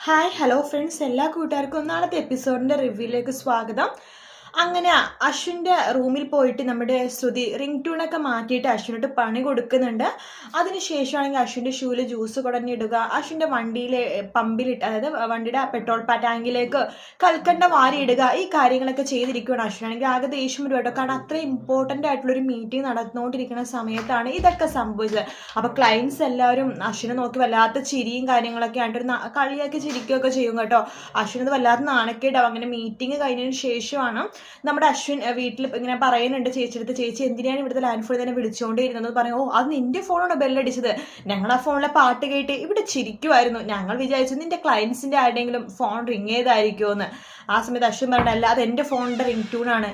Hi hello friends, എല്ലാ കൂട്ടുകാർക്കും നാളത്തെ എപ്പിസോഡിൻ്റെ റിവ്യൂയിലേക്ക് സ്വാഗതം. അങ്ങനെ അശ്വിൻ്റെ റൂമിൽ പോയിട്ട് നമ്മുടെ ശ്രുതി റിംഗ് ട്യൂണൊക്കെ മാറ്റിയിട്ട് അശ്വിനോട്ട് പണി കൊടുക്കുന്നുണ്ട്. അതിനുശേഷമാണെങ്കിൽ അശ്വിൻ്റെ ഷൂവിൽ ജ്യൂസ് കുടഞ്ഞിടുക, അശ്വിൻ്റെ വണ്ടിയിലെ പമ്പിലിട്ട്, അതായത് വണ്ടിയുടെ പെട്രോൾ ടാങ്കിലേക്ക് കൽക്കണ്ട വാരിയിടുക, ഈ കാര്യങ്ങളൊക്കെ ചെയ്തിരിക്കുകയാണ്. അശ്വിനാണെങ്കിൽ ആകെ ദേഷ്യം വരും കേട്ടോ. കാരണം അത്രയും ഇമ്പോർട്ടൻ്റ് ആയിട്ടുള്ളൊരു മീറ്റിംഗ് നടന്നുകൊണ്ടിരിക്കുന്ന സമയത്താണ് ഇതൊക്കെ സംഭവിച്ചത്. അപ്പോൾ ക്ലയൻസ് എല്ലാവരും അശ്വിനെ നോക്കി വല്ലാത്ത ചിരിയും കാര്യങ്ങളൊക്കെ ആയിട്ട് ഒരു കളിയാക്കി ചിരിക്കുകയൊക്കെ ചെയ്യും കേട്ടോ. അശ്വിനത് വല്ലാത്ത നാണക്കേടാവും. അങ്ങനെ മീറ്റിംഗ് കഴിഞ്ഞതിന് ശേഷമാണ് നമ്മുടെ അശ്വിൻ വീട്ടിൽ ഇങ്ങനെ പറയുന്നുണ്ട് ചേച്ചിയെടുത്ത്, ചേച്ചി എന്തിനാണ് ഇവിടുത്തെ ലാൻഡ് ഫോണിൽ തന്നെ വിളിച്ചുകൊണ്ടിരുന്നത് പറയും. അത് നിന്റെ ഫോണാണ് ബെല്ലടിച്ചത്. ഞങ്ങൾ ആ ഫോണിലെ പാട്ട് കേട്ട് ഇവിടെ ചിരിക്കുമായിരുന്നു. ഞങ്ങൾ വിചാരിച്ചു നിന്റെ ക്ലയൻസിന്റെ ആരുടെയെങ്കിലും ഫോൺ റിങ് ചെയ്തായിരിക്കുമോ എന്ന്. ആ സമയത്ത് അശ്വിൻ പറഞ്ഞല്ല, അത് എൻ്റെ ഫോണിന്റെ റിംഗ് ട്യൂണാണ്.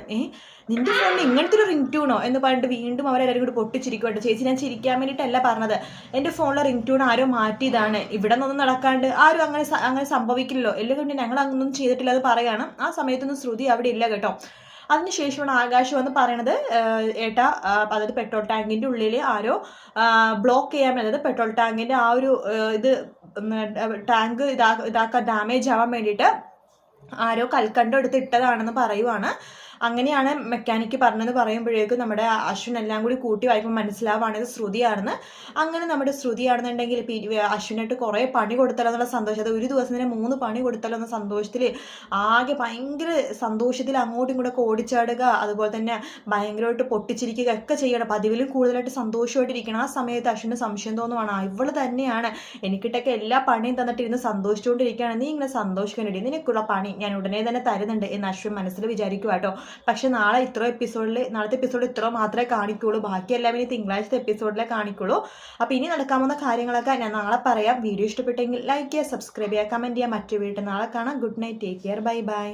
നിന്റെ ഫോണിൽ ഇങ്ങനത്തെ ഒരു റിംഗ് ട്യൂണോ എന്ന് പറഞ്ഞിട്ട് വീണ്ടും അവരെല്ലാവരും കൂടി പൊട്ടിച്ചിരിക്കുവാട്ടോ. ചേച്ചി ഞാൻ ചിരിക്കാൻ വേണ്ടിയിട്ടല്ല പറഞ്ഞത്, എൻ്റെ ഫോണിലെ റിംഗ് ട്യൂൺ ആരോ മാറ്റിയതാണ്. ഇവിടെ നിന്നൊന്നും നടക്കാണ്ട് ആരും അങ്ങനെ സംഭവിക്കില്ലല്ലോ. എല്ലാം ഞങ്ങൾ അങ്ങനൊന്നും ചെയ്തിട്ടില്ല അത് പറയാണ്. ആ സമയത്തൊന്നും ശ്രുതി അവിടെ ഇല്ല കേട്ടോ. അതിനുശേഷമാണ് ആകാശ് വന്ന് പറയണത്, ഏട്ടാ അതായത് പെട്രോൾ ടാങ്കിൻ്റെ ഉള്ളിൽ ആരോ ബ്ലോക്ക് ചെയ്യാൻ, അതായത് പെട്രോൾ ടാങ്കിൻ്റെ ആ ഒരു ടാങ്ക് ഇതാക്കാൻ ഡാമേജ് ആവാൻ വേണ്ടിയിട്ട് ആരോ കൽക്കണ്ടം എടുത്ത് ഇട്ടതാണെന്ന് പറയുവാണ്. അങ്ങനെയാണ് മെക്കാനിക്ക് പറഞ്ഞെന്ന് പറയുമ്പോഴേക്കും നമ്മുടെ അശ്വിൻ എല്ലാം കൂടി കൂട്ടി വായിക്കുമ്പോൾ മനസ്സിലാവുകയാണ് ഇത് ശ്രുതിയാണെന്ന്. അങ്ങനെ നമ്മുടെ ശ്രുതിയാണെന്നുണ്ടെങ്കിൽ അശ്വിനായിട്ട് കുറേ പണി കൊടുത്തല്ലോ എന്നുള്ള സന്തോഷം, അത് ഒരു ദിവസം തന്നെ 3 പണി കൊടുത്തല്ലോ എന്ന സന്തോഷത്തിൽ ആകെ ഭയങ്കര സന്തോഷത്തിൽ അങ്ങോട്ടും ഇങ്ങോട്ടൊക്കെ ഓടിച്ചാടുക, അതുപോലെ തന്നെ ഭയങ്കരമായിട്ട് പൊട്ടിച്ചിരിക്കുക ഒക്കെ ചെയ്യണം. പതിവിലും കൂടുതലായിട്ട് സന്തോഷമായിട്ടിരിക്കണം. ആ സമയത്ത് അശ്വിന് സംശയം തോന്നുവാണ്, ഇവള് തന്നെയാണ് എനിക്കിട്ടൊക്കെ എല്ലാ പണിയും തന്നിട്ട് ഇരുന്ന് സന്തോഷിച്ചുകൊണ്ടിരിക്കുകയാണ്, നീ ഇങ്ങനെ സന്തോഷിക്കാനിടയിൽ നിനക്കുള്ള പണി ഞാൻ ഉടനെ തന്നെ തരുന്നുണ്ട് എന്ന് അശ്വിൻ മനസ്സിൽ വിചാരിക്കുക കേട്ടോ. പക്ഷെ നാളത്തെ എപ്പിസോഡിൽ ഇത്ര മാത്രമേ കാണിക്കുള്ളൂ. ബാക്കിയെല്ലാം ഇനി തിങ്കളാഴ്ചത്തെ എപ്പിസോഡിലേ കാണിക്കുള്ളൂ. അപ്പോൾ ഇനി നടക്കാവുന്ന കാര്യങ്ങളൊക്കെ ഞാൻ നാളെ പറയാം. വീഡിയോ ഇഷ്ടപ്പെട്ടെങ്കിൽ ലൈക്ക് ചെയ്യുക, സബ്സ്ക്രൈബ് ചെയ്യുക, കമൻറ്റ് ചെയ്യുക. മറ്റു വീട്ടിൽ നാളെ കാണാം. Good night, take care, bye bye.